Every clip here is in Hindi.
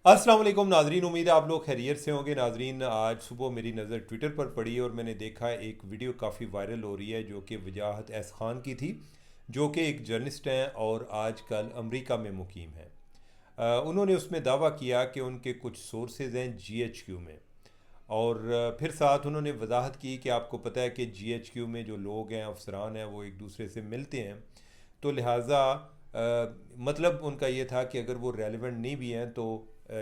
अस्सलाम वालेकुम नाजरीन, उम्मीद है आप लोग खैरियत से होंगे। नाजरीन, आज सुबह मेरी नज़र ट्विटर पर पड़ी और मैंने देखा एक वीडियो काफ़ी वायरल हो रही है जो कि वजाहत एस खान की थी, जो कि एक जर्नलिस्ट हैं और आजकल अमेरिका में मुकीम हैं। उन्होंने उसमें दावा किया कि उनके कुछ सोर्सेज हैं जीएचक्यू में। और फिर साथ उन्होंने वजाहत की कि आपको पता है कि जीएचक्यू में जो लोग हैं, अफसरान हैं, वो एक दूसरे से मिलते हैं। तो लिहाजा मतलब उनका ये था कि अगर वो रेलिवेंट नहीं भी हैं तो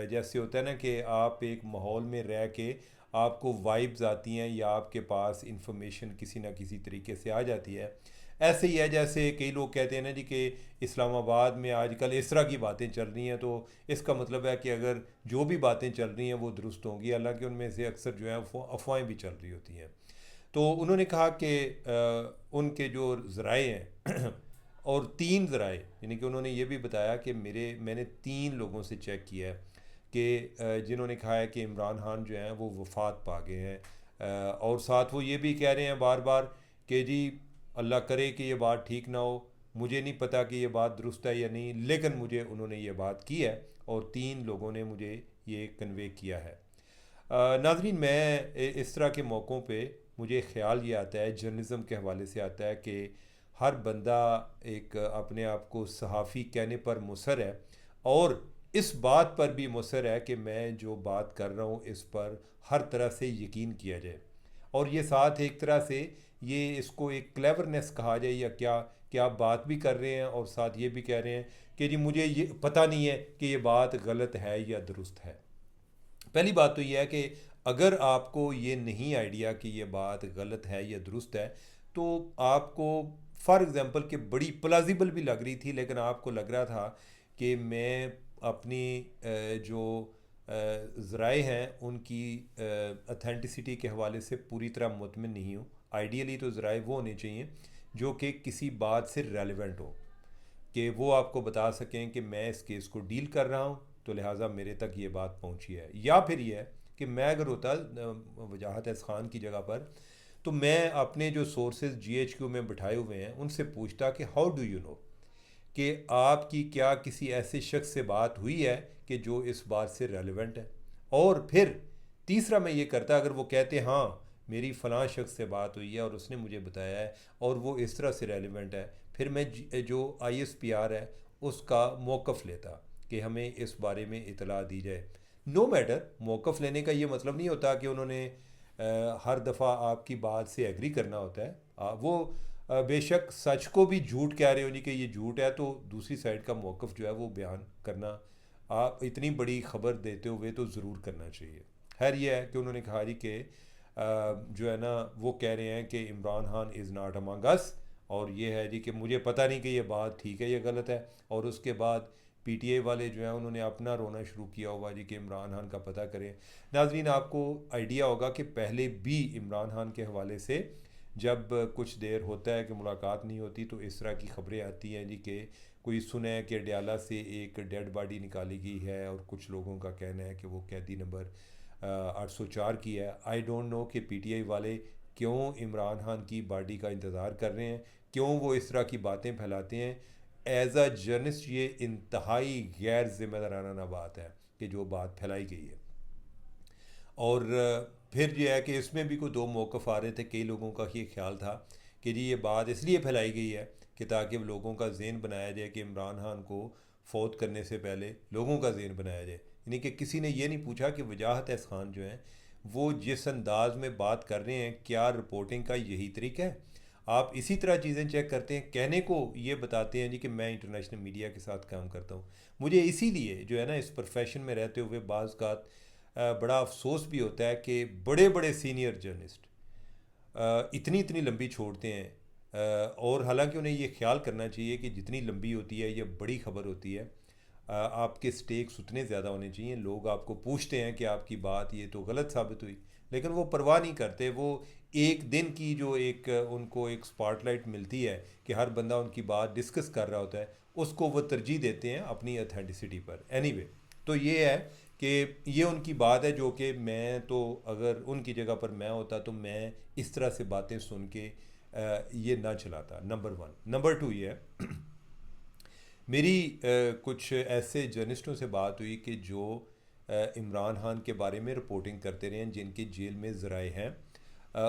जैसे होता है ना कि आप एक माहौल में रह के आपको वाइब्स आती हैं या आपके पास इंफॉर्मेशन किसी ना किसी तरीके से आ जाती है। ऐसे ही है जैसे कई लोग कहते हैं ना जी कि इस्लामाबाद में आजकल इस तरह की बातें चल रही हैं, तो इसका मतलब है कि अगर जो भी बातें चल रही हैं वो दुरुस्त होंगी, हालांकि उनमें से अक्सर जो है अफवाहें भी चल रही होती हैं। तो उन्होंने कहा कि उनके जो ज़राए हैं और तीन ज़राए, यानी कि उन्होंने ये भी बताया कि मैंने तीन लोगों से चेक किया है कि जिन्होंने कहा है कि इमरान खान जो हैं वो वफ़ात पा गए हैं। और साथ वो ये भी कह रहे हैं बार बार कि जी अल्लाह करे कि ये बात ठीक ना हो, मुझे नहीं पता कि ये बात दुरुस्त है या नहीं, लेकिन मुझे उन्होंने ये बात की है और तीन लोगों ने मुझे ये कन्वे किया है। नाजरीन, मैं इस तरह के मौक़ों पे मुझे ख़्याल ये आता है, जर्नलिज़म के हवाले से आता है कि हर बंदा एक अपने आप को सहाफ़ी कहने पर मुसर है और इस बात पर भी मुसर है कि मैं जो बात कर रहा हूँ इस पर हर तरह से यकीन किया जाए। और ये साथ एक तरह से ये इसको एक क्लेवरनेस कहा जाए या क्या, कि आप बात भी कर रहे हैं और साथ ये भी कह रहे हैं कि जी मुझे ये पता नहीं है कि ये बात गलत है या दुरुस्त है। पहली बात तो ये है कि अगर आपको ये नहीं आइडिया कि ये बात गलत है या दुरुस्त है, तो आपको फॉर एग्ज़ाम्पल कि बड़ी प्लाजिबल भी लग रही थी लेकिन आपको लग रहा था कि मैं अपनी जो ज़राए हैं उनकी अथेंटिसिटी के हवाले से पूरी तरह मुतमिन नहीं हूँ। आइडियली तो ज़राए वो होने चाहिए जो कि किसी बात से रेलेवेंट हो, कि वो आपको बता सकें कि मैं इस केस को डील कर रहा हूँ तो लिहाजा मेरे तक ये बात पहुँची है। या फिर ये है कि मैं अगर होता वजाहत एस खान की जगह पर, तो मैं अपने जो सोर्सेज जीएचक्यू में बिठाए हुए हैं उनसे पूछता कि हाउ डू यू नो कि आपकी क्या किसी ऐसे शख्स से बात हुई है कि जो इस बात से रेलिवेंट है। और फिर तीसरा मैं ये करता, अगर वो कहते हाँ मेरी फ़लाँ शख्स से बात हुई है और उसने मुझे बताया है और वो इस तरह से रेलिवेंट है, फिर मैं जो आईएसपीआर है उसका मौक़िफ़ लेता कि हमें इस बारे में इतला दी जाए। नो मैटर, मौक़िफ़ लेने का ये मतलब नहीं होता कि उन्होंने हर दफ़ा आपकी बात से एग्री करना होता है। वो बेशक सच को भी झूठ कह रहे हो जी कि ये झूठ है, तो दूसरी साइड का मौक़िफ़ जो है वो बयान करना आप इतनी बड़ी ख़बर देते हुए तो ज़रूर करना चाहिए। खैर ये है कि उन्होंने कहा जी कि जो है ना वो कह रहे हैं कि Imran Khan is not among us, और ये है जी कि मुझे पता नहीं कि ये बात ठीक है या गलत है। और उसके बाद पीटीआई वाले जो हैं उन्होंने अपना रोना शुरू किया हुआ जी कि इमरान खान का पता करें। नाजरीन, आपको आइडिया होगा कि पहले भी इमरान खान के हवाले से जब कुछ देर होता है कि मुलाकात नहीं होती तो इस तरह की ख़बरें आती हैं जी कि कोई सुना है कि अडयाला से एक डेड बॉडी निकाली गई है और कुछ लोगों का कहना है कि वो कैदी नंबर 804 की है। आई डोंट नो कि पीटीआई वाले क्यों इमरान खान की बॉडी का इंतज़ार कर रहे हैं, क्यों वो इस तरह की बातें फैलाते हैं। एज़ अ जर्नलिस्ट ये इंतहाई गैर जिम्मेदाराना बात है कि जो बात फैलाई गई है। और फिर ये है कि इसमें भी कोई दो मौक़िफ़ आ रहे थे। कई लोगों का ये ख्याल था कि जी ये बात इसलिए फैलाई गई है कि ताकि लोगों का ज़हन बनाया जाए, कि इमरान खान को फ़ौत करने से पहले लोगों का ज़हन बनाया जाए। यानी कि किसी ने ये नहीं पूछा कि वजाहत एहसान खान जो हैं वो जिस अंदाज में बात कर रहे हैं क्या रिपोर्टिंग का यही तरीका है। आप इसी तरह चीज़ें चेक करते हैं, कहने को ये बताते हैं जी कि मैं इंटरनेशनल मीडिया के साथ काम करता हूँ। मुझे इसीलिए जो है ना इस प्रोफेशन में रहते हुए बाज़ बड़ा अफसोस भी होता है कि बड़े बड़े सीनियर जर्नलिस्ट इतनी इतनी लंबी छोड़ते हैं। और हालांकि उन्हें ये ख्याल करना चाहिए कि जितनी लंबी होती है ये बड़ी खबर होती है, आपके स्टेक्स उतने ज़्यादा होने चाहिए। लोग आपको पूछते हैं कि आपकी बात ये तो गलत साबित हुई, लेकिन वो परवाह नहीं करते। वो एक दिन की जो एक उनको एक स्पॉटलाइट मिलती है कि हर बंदा उनकी बात डिस्कस कर रहा होता है, उसको वो तरजीह देते हैं अपनी अथेंटिसिटी पर। एनीवे, तो ये है कि ये उनकी बात है जो कि मैं तो अगर उनकी जगह पर मैं होता तो मैं इस तरह से बातें सुन के ये ना चलाता। Number one. नंबर टू ये है मेरी कुछ ऐसे जर्नलिस्टों से बात हुई कि जो इमरान खान के बारे में रिपोर्टिंग करते रहे हैं, जिनके जेल में ज़राए हैं,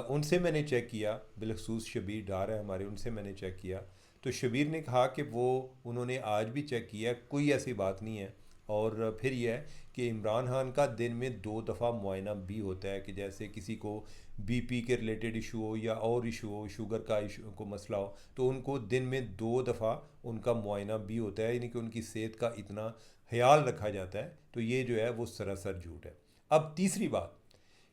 उनसे मैंने चेक किया, बिलखसूस शबीर डार है हमारे, उनसे मैंने चेक किया। तो शबीर ने कहा कि वो उन्होंने आज भी चेक किया, कोई ऐसी बात नहीं है। और फिर यह है कि इमरान खान का दिन में 2 दफ़ा मुआयना भी होता है, कि जैसे किसी को बीपी के रिलेटेड इशू हो या और इशू हो, शुगर का इशू को मसला हो, तो उनको दिन में 2 दफ़ा उनका मुआयना भी होता है, यानी कि उनकी सेहत का इतना ख्याल रखा जाता है। तो ये जो है वो सरासर झूठ है। अब तीसरी बात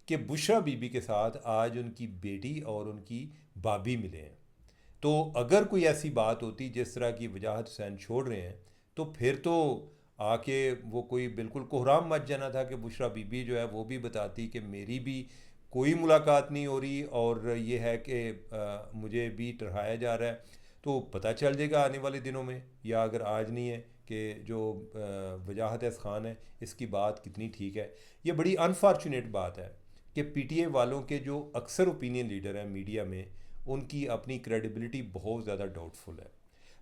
कि बुशरा बीबी के साथ आज उनकी बेटी और उनकी भाभी मिले हैं। तो अगर कोई ऐसी बात होती जिस तरह की वजाहत हुसैन छोड़ रहे हैं, तो फिर तो आके वो कोई बिल्कुल कोहराम मच जाना था कि बुशरा बीबी जो है वो भी बताती कि मेरी भी कोई मुलाकात नहीं हो रही और ये है कि मुझे भी टरहाया जा रहा है। तो पता चल जाएगा आने वाले दिनों में, या अगर आज नहीं है, कि जो वजाहत एस खान है इसकी बात कितनी ठीक है। ये बड़ी अनफॉर्चुनेट बात है कि पीटीए वालों के जो अक्सर ओपिनियन लीडर हैं मीडिया में, उनकी अपनी क्रेडिबिलिटी बहुत ज़्यादा डाउटफुल है।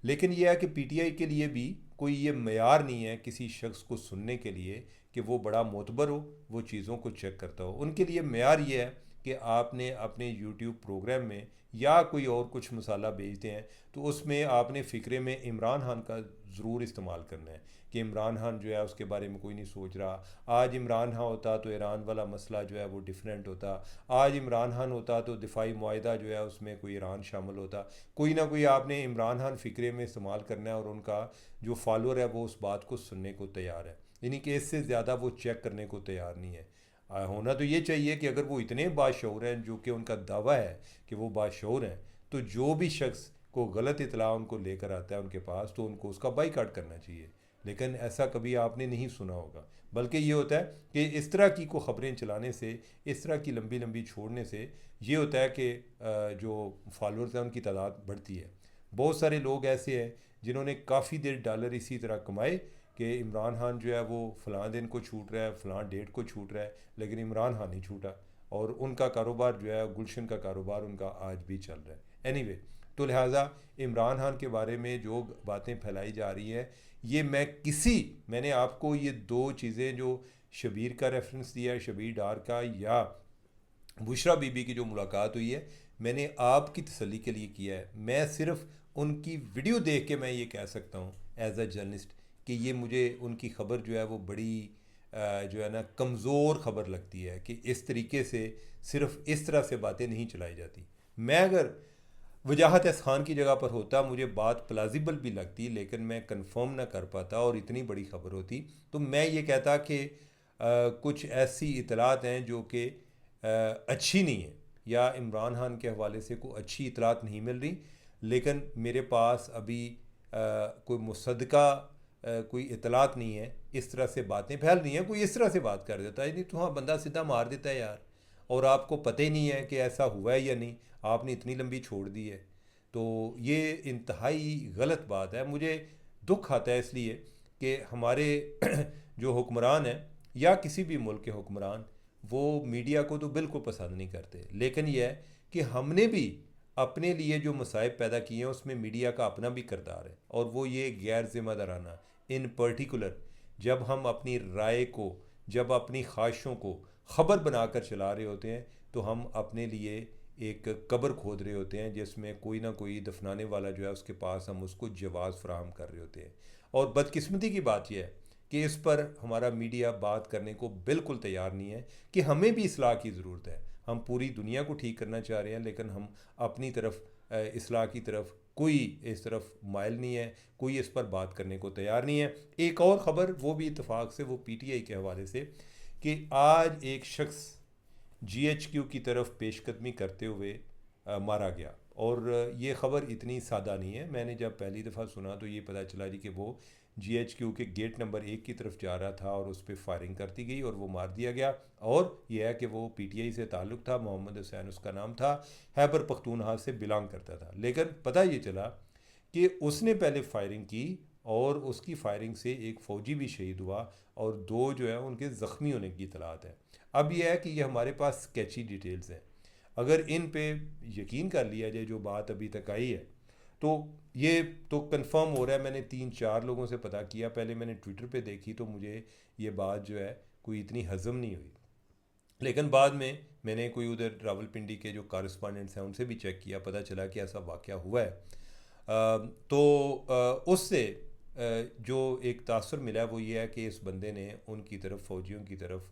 लेकिन यह है कि पीटीआई के लिए भी कोई ये मयार नहीं है किसी शख्स को सुनने के लिए कि वो बड़ा मोतबर हो, वो चीज़ों को चेक करता हो। उनके लिए मयार ये है कि आपने अपने यूट्यूब प्रोग्राम में या कोई और कुछ मसाला बेचते हैं, तो उसमें आपने फ़िक्रे में इमरान खान का ज़रूर इस्तेमाल करना है कि इमरान खान जो है उसके बारे में कोई नहीं सोच रहा। आज इमरान खान होता तो ईरान वाला मसला जो है वो डिफरेंट होता। आज इमरान खान होता तो दिफाई मुआहदा जो है उसमें कोई ईरान शामिल होता। कोई ना कोई आपने इमरान खान फ़िक्रे में इस्तेमाल करना है, और उनका जो फॉलोअर है वो उस बात को सुनने को तैयार है, यानी कि इससे ज़्यादा वो चेक करने को तैयार नहीं है। होना तो ये चाहिए कि अगर वो इतने बाशऊर हैं, जो कि उनका दावा है कि वो बाशऊर हैं, तो जो भी शख्स को गलत इतला उनको लेकर आता है उनके पास, तो उनको उसका बाइकाट करना चाहिए। लेकिन ऐसा कभी आपने नहीं सुना होगा, बल्कि ये होता है कि इस तरह की को ख़बरें चलाने से, इस तरह की लंबी लंबी छोड़ने से ये होता है कि जो फॉलोअर्स हैं उनकी तादाद बढ़ती है। बहुत सारे लोग ऐसे हैं जिन्होंने काफ़ी देर डॉलर इसी तरह कमाए कि इमरान खान जो है वो फ़लाँ दिन को छूट रहा है, फ़लाँ डेट को छूट रहा है, लेकिन इमरान खान नहीं छूटा, और उनका कारोबार जो है गुलशन का कारोबार उनका आज भी चल रहा है। एनीवे, तो लिहाजा इमरान खान के बारे में जो बातें फैलाई जा रही हैं, ये मैंने आपको ये 2 चीज़ें जो शबीर का रेफरेंस दिया है, शबीर डार का, या बुशरा बीबी की जो मुलाकात हुई है, मैंने आपकी तसल्ली के लिए किया है। मैं सिर्फ उनकी वीडियो देख के मैं ये कह सकता हूँ एज अ जर्नलिस्ट कि ये मुझे उनकी ख़बर जो है वो बड़ी जो है ना कमज़ोर ख़बर लगती है, कि इस तरीके से सिर्फ इस तरह से बातें नहीं चलाई जाती। मैं अगर वजाहत एस खान की जगह पर होता, मुझे बात प्लाजिबल भी लगती, लेकिन मैं कंफर्म ना कर पाता और इतनी बड़ी ख़बर होती, तो मैं ये कहता कि कुछ ऐसी इतलात हैं जो कि अच्छी नहीं है, या इमरान खान के हवाले से कोई अच्छी इतलात नहीं मिल रही। लेकिन मेरे पास अभी कोई मुसद्दका कोई इतलात नहीं है। इस तरह से बातें फैल रही हैं, कोई इस तरह से बात कर देता है, नहीं तो हाँ बंदा सीधा मार देता है यार, और आपको पता ही नहीं है कि ऐसा हुआ है या नहीं, आपने इतनी लंबी छोड़ दी है। तो ये इंतहाई गलत बात है। मुझे दुख आता है इसलिए कि हमारे जो हुक्मरान हैं, या किसी भी मुल्क के हुक्मरान, वो मीडिया को तो बिल्कुल पसंद नहीं करते, लेकिन यह है कि हमने भी अपने लिए जो मसाइब पैदा किए हैं उसमें मीडिया का अपना भी किरदार है, और वो ये गैर जिम्मेदाराना, इन पर्टिकुलर जब हम अपनी राय को, जब अपनी ख्वाहिशों को ख़बर बनाकर चला रहे होते हैं, तो हम अपने लिए एक कब्र खोद रहे होते हैं, जिसमें कोई ना कोई दफनाने वाला जो है उसके पास हम उसको जवाज़ फराहम कर रहे होते हैं। और बदकिस्मती की बात यह है कि इस पर हमारा मीडिया बात करने को बिल्कुल तैयार नहीं है, कि हमें भी इसलाह की ज़रूरत है। हम पूरी दुनिया को ठीक करना चाह रहे हैं, लेकिन हम अपनी तरफ इसलाह की तरफ कोई इस तरफ माइल नहीं है, कोई इस पर बात करने को तैयार नहीं है। एक और ख़बर, वो भी इत्तेफाक से, वो पीटीआई के हवाले से, कि आज एक शख्स जीएचक्यू की तरफ पेशकदमी करते हुए मारा गया। और ये ख़बर इतनी सादा नहीं है। मैंने जब पहली दफ़ा सुना तो ये पता चला जी कि वो जीएचक्यू के गेट नंबर 1 की तरफ जा रहा था और उस पर फायरिंग कर दी गई और वो मार दिया गया। और यह है कि वो पीटीआई से ताल्लुक़ था, मोहम्मद हुसैन उसका नाम था, खैबर पख्तूनख्वा से बिलोंग करता था। लेकिन पता ये चला कि उसने पहले फायरिंग की, और उसकी फायरिंग से एक फ़ौजी भी शहीद हुआ, और 2 जो है उनके ज़ख्मी होने की इतलात है। अब यह है कि ये हमारे पास स्केची डिटेल्स हैं, अगर इन पे यकीन कर लिया जाए जो बात अभी तक आई है, तो ये तो कंफर्म हो रहा है। मैंने 3-4 लोगों से पता किया, पहले मैंने ट्विटर पे देखी तो मुझे ये बात जो है कोई इतनी हज़म नहीं हुई। लेकिन बाद में मैंने कोई उधर रावलपिंडी के जो कॉरेस्पॉन्डेंट्स हैं उनसे भी चेक किया, पता चला कि ऐसा वाक़या हुआ है। उससे जो एक तासुर मिला है वो ये है कि इस बंदे ने उनकी तरफ, फ़ौजियों की तरफ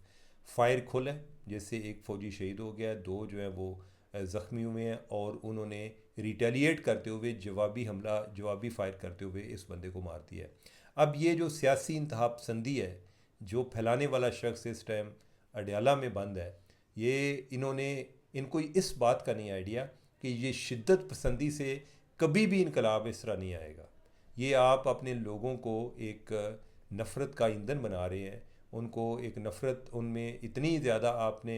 फायर खोला है, जिससे एक फ़ौजी शहीद हो गया, दो जो है वो ज़ख्मी हुए हैं, और उन्होंने रिटेलिएट करते हुए जवाबी फायर करते हुए इस बंदे को मार दिया है। अब ये जो सियासी इंतहा पसंदी है जो फैलाने वाला शख्स इस टाइम अडयाला में बंद है, ये इनको इस बात का नहीं आइडिया कि ये शिद्दत पसंदी से कभी भी इनकलाब इस तरह नहीं आएगा। ये आप अपने लोगों को एक नफ़रत का ईंधन बना रहे हैं, उनको एक नफ़रत, उनमें इतनी ज़्यादा आपने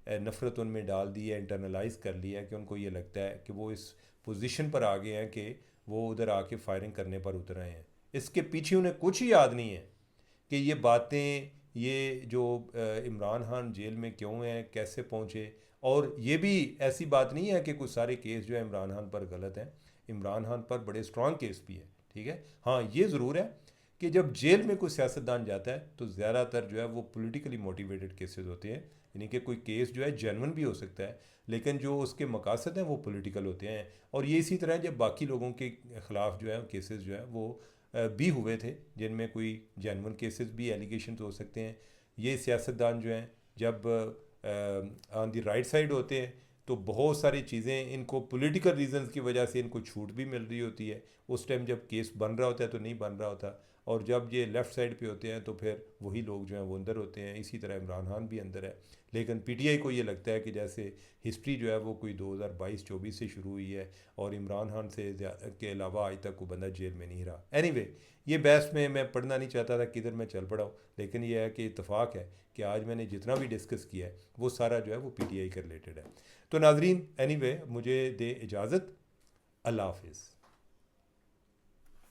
नफ़रत उनमें डाल दी है, इंटरनलाइज कर लिया है कि उनको ये लगता है कि वो इस पोजीशन पर आ गए हैं कि वो उधर आके फायरिंग करने पर उतर आए हैं। इसके पीछे उन्हें कुछ ही याद नहीं है कि ये बातें, ये जो इमरान खान जेल में क्यों हैं, कैसे पहुँचे। और ये भी ऐसी बात नहीं है कि कुछ सारे केस जो है इमरान खान पर गलत हैं, इमरान खान पर बड़े स्ट्रॉन्ग केस भी हैं, ठीक है। हाँ, ये ज़रूर है कि जब जेल में कोई सियासतदान जाता है तो ज़्यादातर जो है वो पॉलिटिकली मोटिवेटेड केसेस होते हैं, यानी कि कोई केस जो है जेन्युइन भी हो सकता है, लेकिन जो उसके मकासद हैं वो पॉलिटिकल होते हैं। और ये इसी तरह जब बाकी लोगों के ख़िलाफ़ जो है केसेस जो है वो भी हुए थे, जिनमें कोई जेन्युइन केसेस भी, एलिगेशन हो सकते हैं। ये सियासतदान जो हैं जब ऑन दी राइट साइड होते हैं तो बहुत सारी चीज़ें इनको पॉलिटिकल रीजंस की वजह से इनको छूट भी मिल रही होती है। उस टाइम जब केस बन रहा होता है तो नहीं बन रहा होता, और जब ये लेफ़्ट साइड पे होते हैं तो फिर वही लोग जो हैं वो अंदर होते हैं। इसी तरह इमरान खान भी अंदर है, लेकिन पीटीआई को ये लगता है कि जैसे हिस्ट्री जो है वो कोई 2022-24 से शुरू हुई है और इमरान खान के अलावा आज तक कोई बंदा जेल में नहीं रहा। एनीवे, ये बहस में मैं पढ़ना नहीं चाहता था, किधर मैं चल पड़ा हूँ, लेकिन ये है कि इत्तेफाक है कि आज मैंने जितना भी डिस्कस किया है वो सारा जो है वो पीटीआई के रिलेटेड है। तो नाजरीन, एनीवे, मुझे दे इजाज़त। अल्लाह हाफिज़।